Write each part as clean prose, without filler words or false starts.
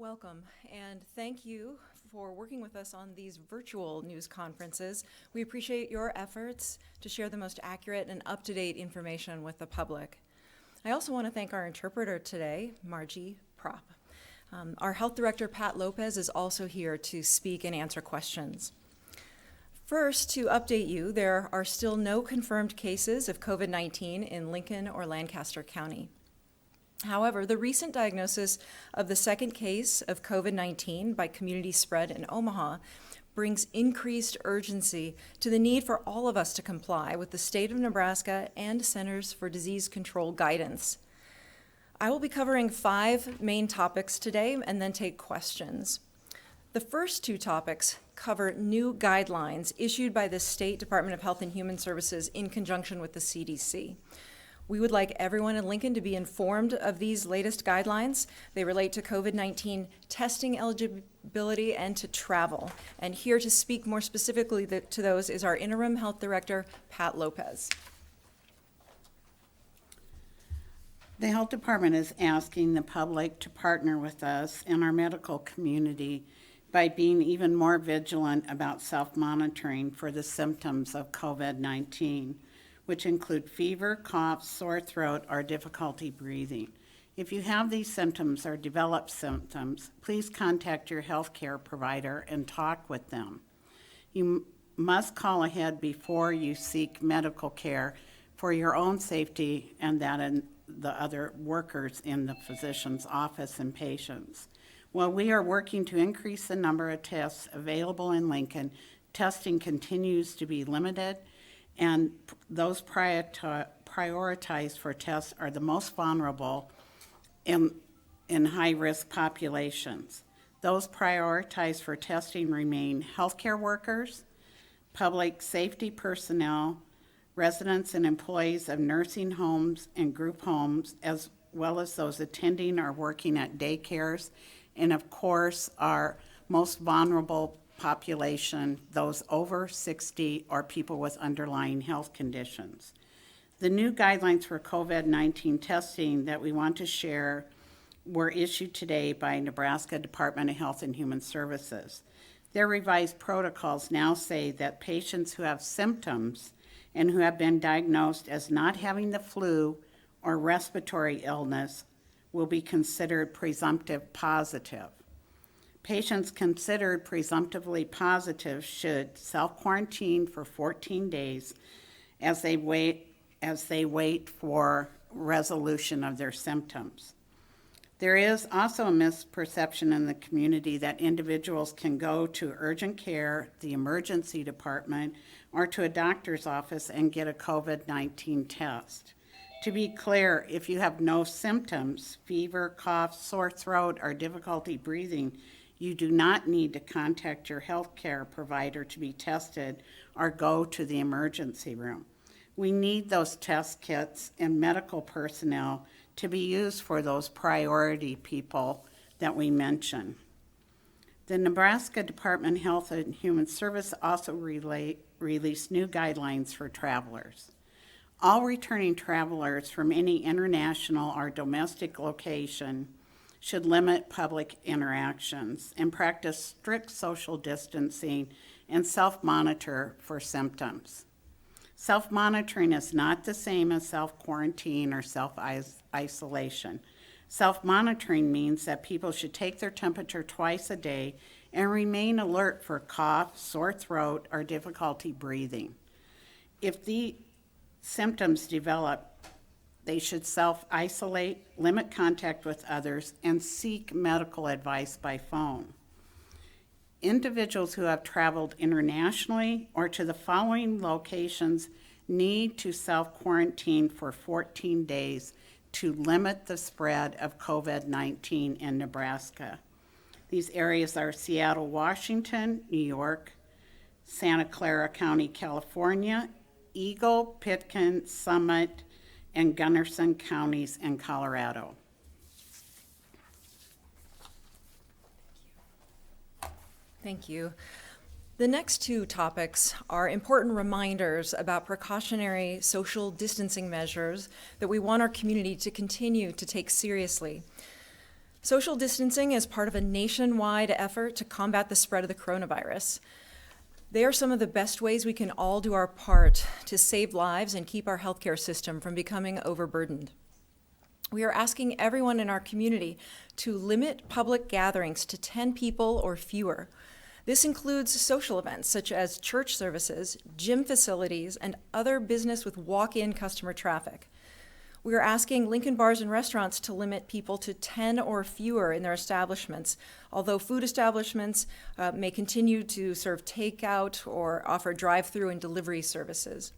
Welcome, and thank you for working with us on these virtual news conferences. We appreciate your efforts to share the most accurate and up-to-date information with the public. I also want to thank our interpreter today, Margie Prop. Our Health Director, Pat Lopez, is also here to speak and answer questions. First, to update you, there are still no confirmed cases of COVID-19 in Lincoln or Lancaster County. However, the recent diagnosis of the second case of COVID-19 by community spread in Omaha brings increased urgency to the need for all of us to comply with the state of Nebraska and Centers for Disease Control guidance. I will be covering 5 main topics today and then take questions. The first 2 topics cover new guidelines issued by the State Department of Health and Human Services in conjunction with the CDC. We would like everyone in Lincoln to be informed of these latest guidelines. They relate to COVID-19 testing eligibility and to travel. And here to speak more specifically to those is our Interim Health Director, Pat Lopez. The Health Department is asking the public to partner with us and our medical community by being even more vigilant about self-monitoring for the symptoms of COVID-19. Which include fever, cough, sore throat, or difficulty breathing. If you have these symptoms or develop symptoms, please contact your healthcare provider and talk with them. You must call ahead before you seek medical care for your own safety and that of the other workers in the physician's office and patients. While we are working to increase the number of tests available in Lincoln, testing continues to be limited, and those prioritized for tests are the most vulnerable in high-risk populations. Those prioritized for testing remain healthcare workers, public safety personnel, residents and employees of nursing homes and group homes, as well as those attending or working at daycares, and of course, our most vulnerable population, those over 60 or people with underlying health conditions. The new guidelines for COVID-19 testing that we want to share were issued today by Nebraska Department of Health and Human Services. Their revised protocols now say that patients who have symptoms and who have been diagnosed as not having the flu or respiratory illness will be considered presumptive positive. Patients considered presumptively positive should self-quarantine for 14 days as they wait for resolution of their symptoms. There is also a misperception in the community that individuals can go to urgent care, the emergency department, or to a doctor's office and get a COVID-19 test. To be clear, if you have no symptoms, fever, cough, sore throat, or difficulty breathing, you do not need to contact your healthcare provider to be tested or go to the emergency room. We need those test kits and medical personnel to be used for those priority people that we mentioned. The Nebraska Department of Health and Human Services also released new guidelines for travelers. All returning travelers from any international or domestic location should limit public interactions and practice strict social distancing and self-monitor for symptoms. Self-monitoring is not the same as self-quarantine or self-isolation. Self-monitoring means that people should take their temperature twice a day and remain alert for cough, sore throat, or difficulty breathing. If the symptoms develop, they should self-isolate, limit contact with others, and seek medical advice by phone. Individuals who have traveled internationally or to the following locations need to self-quarantine for 14 days to limit the spread of COVID-19 in Nebraska. These areas are Seattle, Washington, New York, Santa Clara County, California, Eagle, Pitkin, Summit, and Gunnarson counties in Colorado. Thank you. The next 2 topics are important reminders about precautionary social distancing measures that we want our community to continue to take seriously. Social distancing is part of a nationwide effort to combat the spread of the coronavirus. They are some of the best ways we can all do our part to save lives and keep our healthcare system from becoming overburdened. We are asking everyone in our community to limit public gatherings to 10 people or fewer. This includes social events such as church services, gym facilities, and other business with walk-in customer traffic. We are asking Lincoln bars and restaurants to limit people to 10 or fewer in their establishments, although food establishments may continue to serve takeout or offer drive-through and delivery services.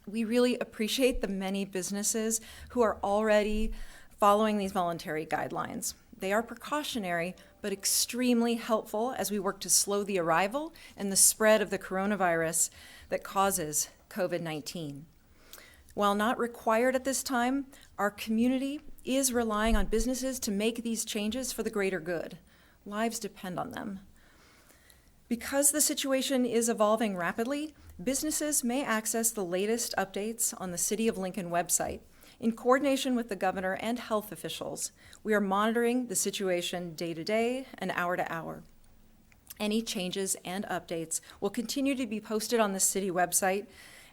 We really appreciate the many businesses who are already following these voluntary guidelines. They are precautionary, but extremely helpful as we work to slow the arrival and the spread of the coronavirus that causes COVID-19. While not required at this time, our community is relying on businesses to make these changes for the greater good. Lives depend on them. Because the situation is evolving rapidly, businesses may access the latest updates on the City of Lincoln website. In coordination with the governor and health officials, we are monitoring the situation day to day and hour to hour. Any changes and updates will continue to be posted on the city website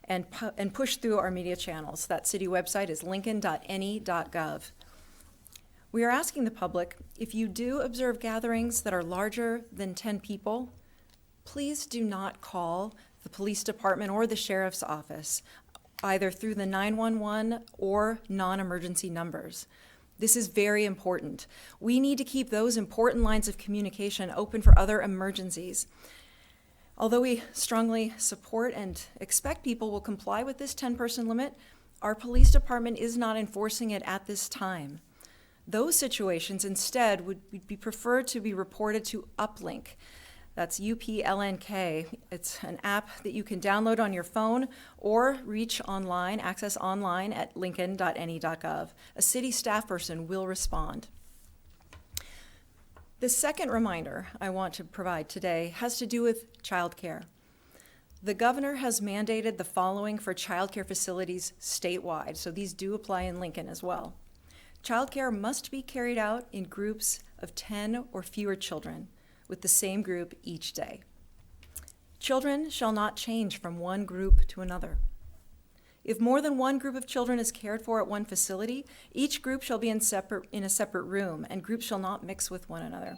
and pushed through our media channels. That city website is lincoln.ne.gov. We are asking the public, if you do observe gatherings that are larger than 10 people, please do not call the police department or the sheriff's office, either through the 911 or non-emergency numbers. This is very important. We need to keep those important lines of communication open for other emergencies. Although we strongly support and expect people will comply with this 10-person limit, our police department is not enforcing it at this time. Those situations instead would be preferred to be reported to Uplink. That's UPLNK. It's an app that you can download on your phone or access online at lincoln.ne.gov. A city staff person will respond. The second reminder I want to provide today has to do with childcare. The governor has mandated the following for childcare facilities statewide, so these do apply in Lincoln as well. Childcare must be carried out in groups of 10 or fewer children, with the same group each day. Children shall not change from one group to another. If more than one group of children is cared for at one facility, each group shall be in a separate room, and groups shall not mix with one another.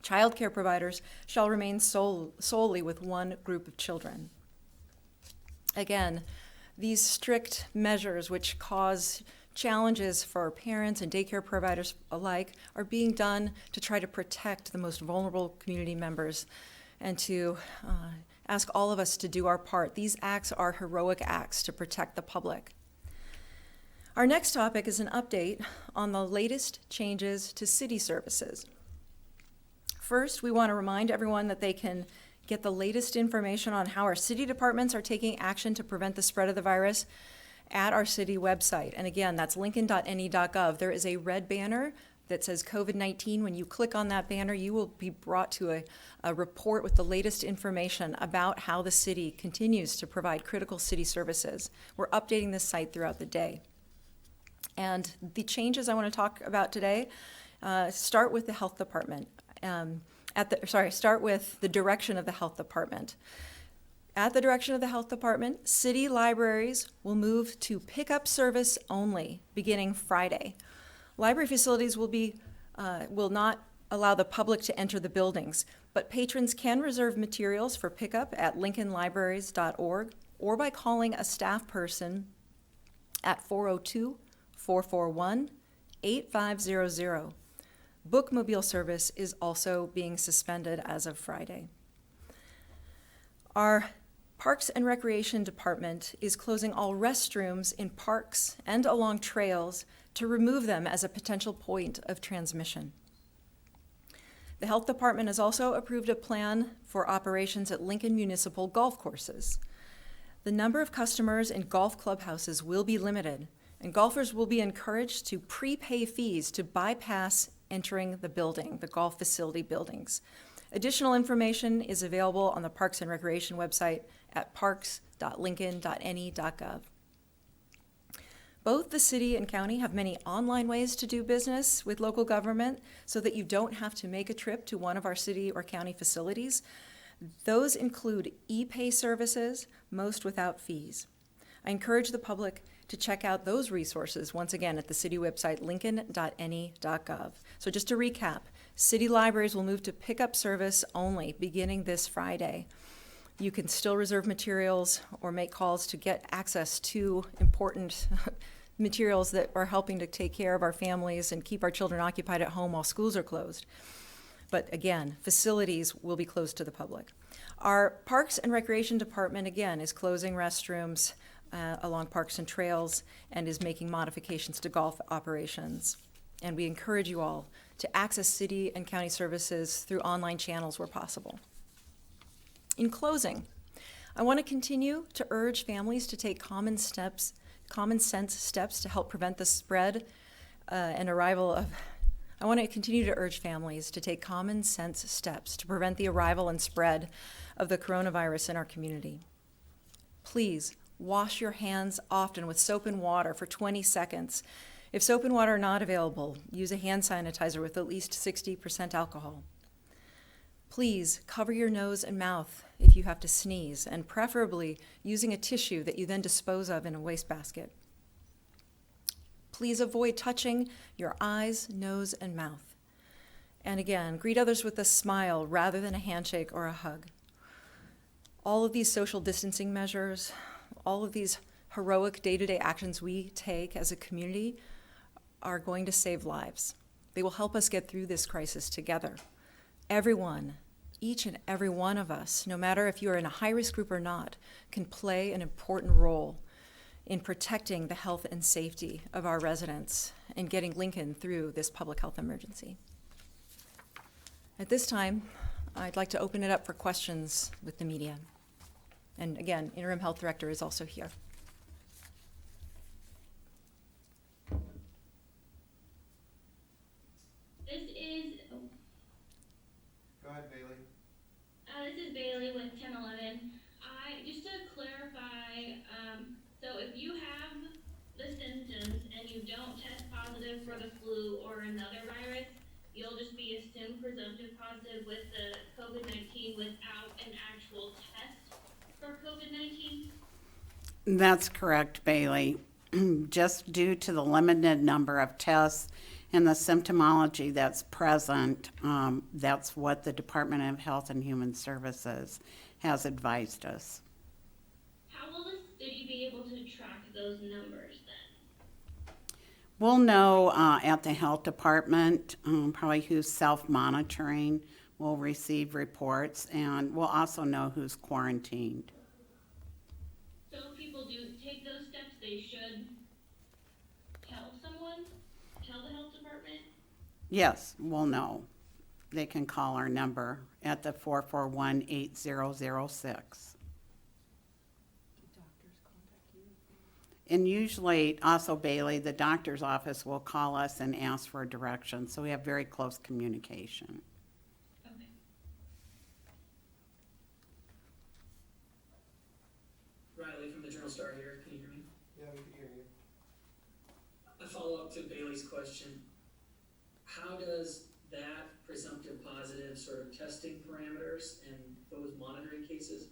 Child care providers shall remain solely with one group of children. Again, these strict measures, which cause challenges for parents and daycare providers alike, are being done to try to protect the most vulnerable community members and to ask all of us to do our part. These acts are heroic acts to protect the public. Our next topic is an update on the latest changes to city services. First, we want to remind everyone that they can get the latest information on how our city departments are taking action to prevent the spread of the virus at our city website. And again, that's lincoln.ne.gov. There is a red banner that says COVID-19. When you click on that banner, you will be brought to a report with the latest information about how the city continues to provide critical city services. We're updating this site throughout the day. And the changes I want to talk about today start with the health department. Start with the direction of the health department. At the direction of the health department, city libraries will move to pickup service only beginning Friday. Library facilities will not allow the public to enter the buildings, but patrons can reserve materials for pickup at lincolnlibraries.org or by calling a staff person at 402-441-8500. Bookmobile service is also being suspended as of Friday. Our Parks and Recreation Department is closing all restrooms in parks and along trails to remove them as a potential point of transmission. The Health Department has also approved a plan for operations at Lincoln Municipal golf courses. The number of customers in golf clubhouses will be limited, and golfers will be encouraged to prepay fees to bypass entering the building, the golf facility buildings. Additional information is available on the Parks and Recreation website at parks.lincoln.ne.gov. Both the city and county have many online ways to do business with local government so that you don't have to make a trip to one of our city or county facilities. Those include e-pay services, most without fees. I encourage the public to check out those resources once again at the city website, lincoln.ne.gov. So just to recap, city libraries will move to pickup service only beginning this Friday. You can still reserve materials or make calls to get access to important materials that are helping to take care of our families and keep our children occupied at home while schools are closed. But again, facilities will be closed to the public. Our Parks and Recreation Department, again, is closing restrooms along parks and trails and is making modifications to golf operations. And we encourage you all to access city and county services through online channels where possible. In closing, I want to continue to urge families to take common sense steps to help prevent the spread and arrival of. I want to continue to urge families to take common sense steps to prevent the arrival and spread of the coronavirus in our community. Please wash your hands often with soap and water for 20 seconds. If soap and water are not available, use a hand sanitizer with at least 60% alcohol. Please cover your nose and mouth if you have to sneeze, and preferably using a tissue that you then dispose of in a wastebasket. Please avoid touching your eyes, nose, and mouth. And again, greet others with a smile rather than a handshake or a hug. All of these social distancing measures, all of these heroic day-to-day actions we take as a community are going to save lives. They will help us get through this crisis together. Everyone, each and every one of us, no matter if you're in a high-risk group or not, can play an important role in protecting the health and safety of our residents and getting Lincoln through this public health emergency. At this time, I'd like to open it up for questions with the media. And again, Interim Health Director is also here. Go ahead, Bailey. This is Bailey with 1011. Just to clarify, so if you have the symptoms and you don't test positive for the flu or another virus, you'll just be assumed presumptive positive with the COVID-19 without an actual test for COVID-19? That's correct, Bailey. Just due to the limited number of tests and the symptomology that's present, that's what the Department of Health and Human Services has advised us. How will the city be able to track those numbers then? We'll know at the health department, probably who's self-monitoring will receive reports, and we'll also know who's quarantined. So if people do take those steps, they should tell someone? Tell the health department? Yes, we'll know. They can call our number at the 441-8006. And usually, also Bailey, the doctor's office will call us and ask for directions, so we have very close communication. Okay. Riley from the Journal Star here. Can you hear me? Yeah, we can hear you. A follow-up to Bailey's question. How does that presumptive positive sort of testing parameters and those monitoring cases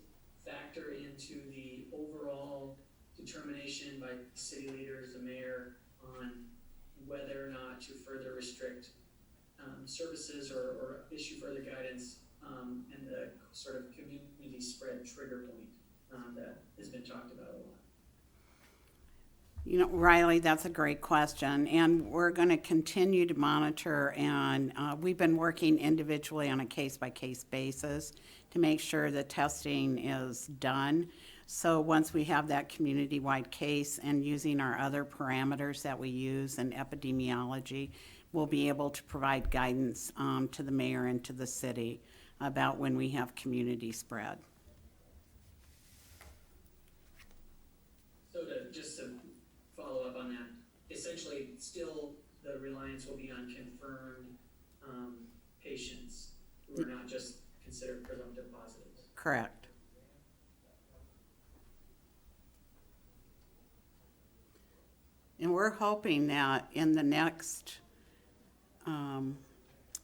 factor into the overall determination by city leaders, the mayor, on whether or not to further restrict services or issue further guidance and the sort of community spread trigger point that has been talked about a lot? You know, Riley, that's a great question, and we're going to continue to monitor, and we've been working individually on a case-by-case basis to make sure the testing is done. So once we have that community-wide case and using our other parameters that we use in epidemiology, we'll be able to provide guidance to the mayor and to the city about when we have community spread. So just to follow up on that, essentially still the reliance will be on confirmed patients who are not just considered presumptive positives. Correct. And we're hoping that in the next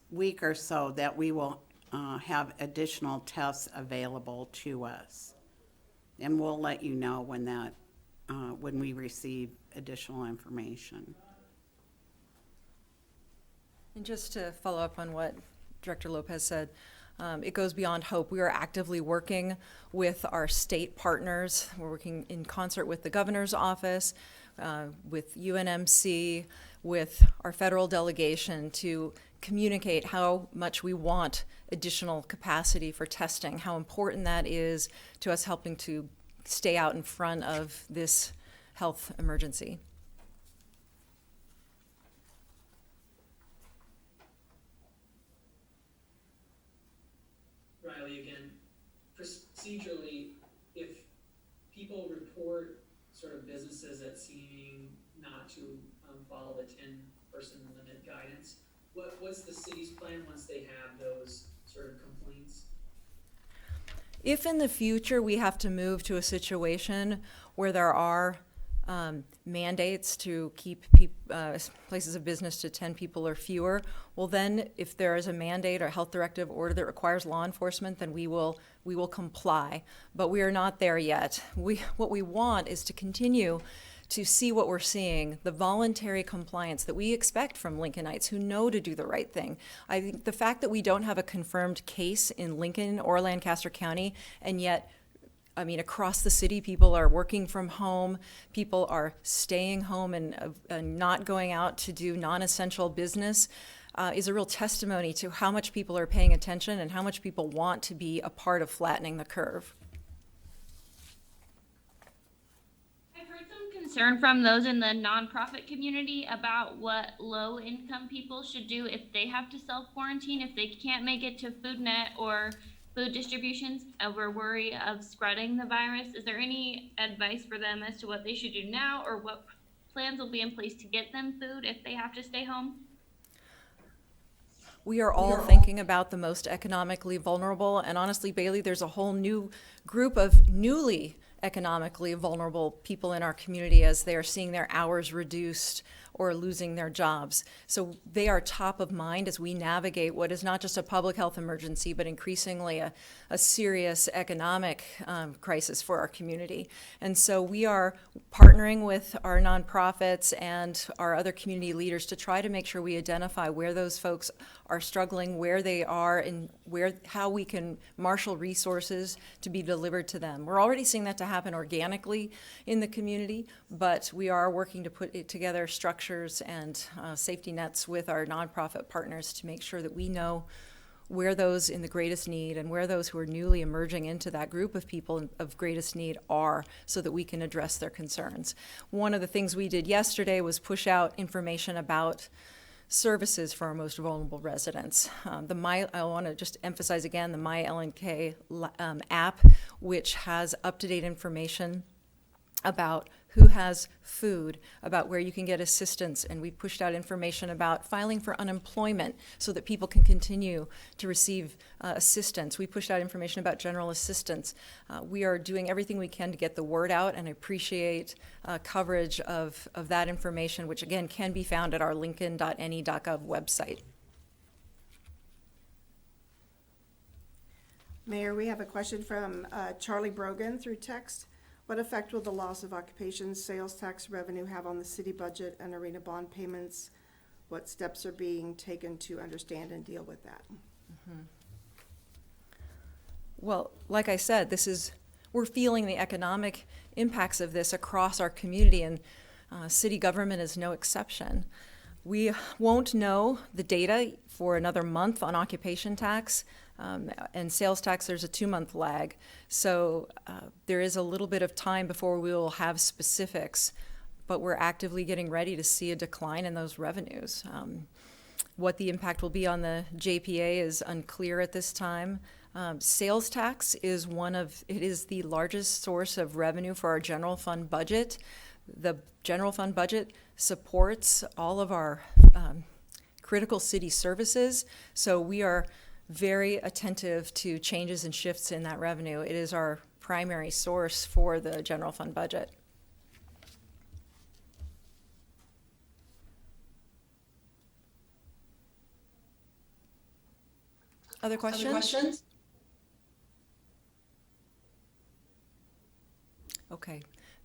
week or so that we will have additional tests available to us. And we'll let you know when we receive additional information. And just to follow up on what Director Lopez said, it goes beyond hope. We are actively working with our state partners. We're working in concert with the governor's office, with UNMC, with our federal delegation to communicate how much we want additional capacity for testing, how important that is to us helping to stay out in front of this health emergency. Riley again, procedurally, if people report sort of businesses that seeming not to follow the 10-person limit guidance, what's the city's plan once they have those sort of complaints? If in the future we have to move to a situation where there are mandates to keep places of business to 10 people or fewer, well then, if there is a mandate or health directive order that requires law enforcement, then we will comply. But we are not there yet. What we want is to continue to see what we're seeing, the voluntary compliance that we expect from Lincolnites who know to do the right thing. I think the fact that we don't have a confirmed case in Lincoln or Lancaster County, and yet across the city, people are working from home, people are staying home and not going out to do non-essential business, is a real testimony to how much people are paying attention and how much people want to be a part of flattening the curve. I've heard some concern from those in the nonprofit community about what low-income people should do if they have to self-quarantine, if they can't make it to FoodNet or food distributions over worry of spreading the virus. Is there any advice for them as to what they should do now, or what plans will be in place to get them food if they have to stay home? We are all thinking about the most economically vulnerable, and honestly, Bailey, there's a whole new group of newly economically vulnerable people in our community as they are seeing their hours reduced or losing their jobs. So they are top of mind as we navigate what is not just a public health emergency, but increasingly a serious economic crisis for our community. And so we are partnering with our nonprofits and our other community leaders to try to make sure we identify where those folks are struggling, where they are, and how we can marshal resources to be delivered to them. We're already seeing that to happen organically in the community, but we are working to put together structures and safety nets with our nonprofit partners to make sure that we know where those in the greatest need and where those who are newly emerging into that group of people of greatest need are, so that we can address their concerns. One of the things we did yesterday was push out information about services for our most vulnerable residents. I want to just emphasize again the My LNK app, which has up-to-date information about who has food, about where you can get assistance, and we pushed out information about filing for unemployment so that people can continue to receive assistance. We pushed out information about general assistance. We are doing everything we can to get the word out, and I appreciate coverage of that information, which again can be found at our lincoln.ne.gov website. Mayor, we have a question from Charlie Brogan through text. What effect will the loss of occupation sales tax revenue have on the city budget and arena bond payments? What steps are being taken to understand and deal with that? Mm-hmm. Well, like I said, we're feeling the economic impacts of this across our community, and city government is no exception. We won't know the data for another month on occupation tax. And sales tax, there's a 2-month lag. So there is a little bit of time before we will have specifics, but we're actively getting ready to see a decline in those revenues. What the impact will be on the JPA is unclear at this time. Sales tax is the largest source of revenue for our general fund budget. The general fund budget supports all of our critical city services, so we are very attentive to changes and shifts in that revenue. It is our primary source for the general fund budget. Other questions? Okay.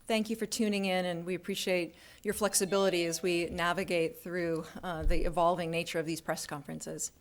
Thank you for tuning in, and we appreciate your flexibility as we navigate through the evolving nature of these press conferences.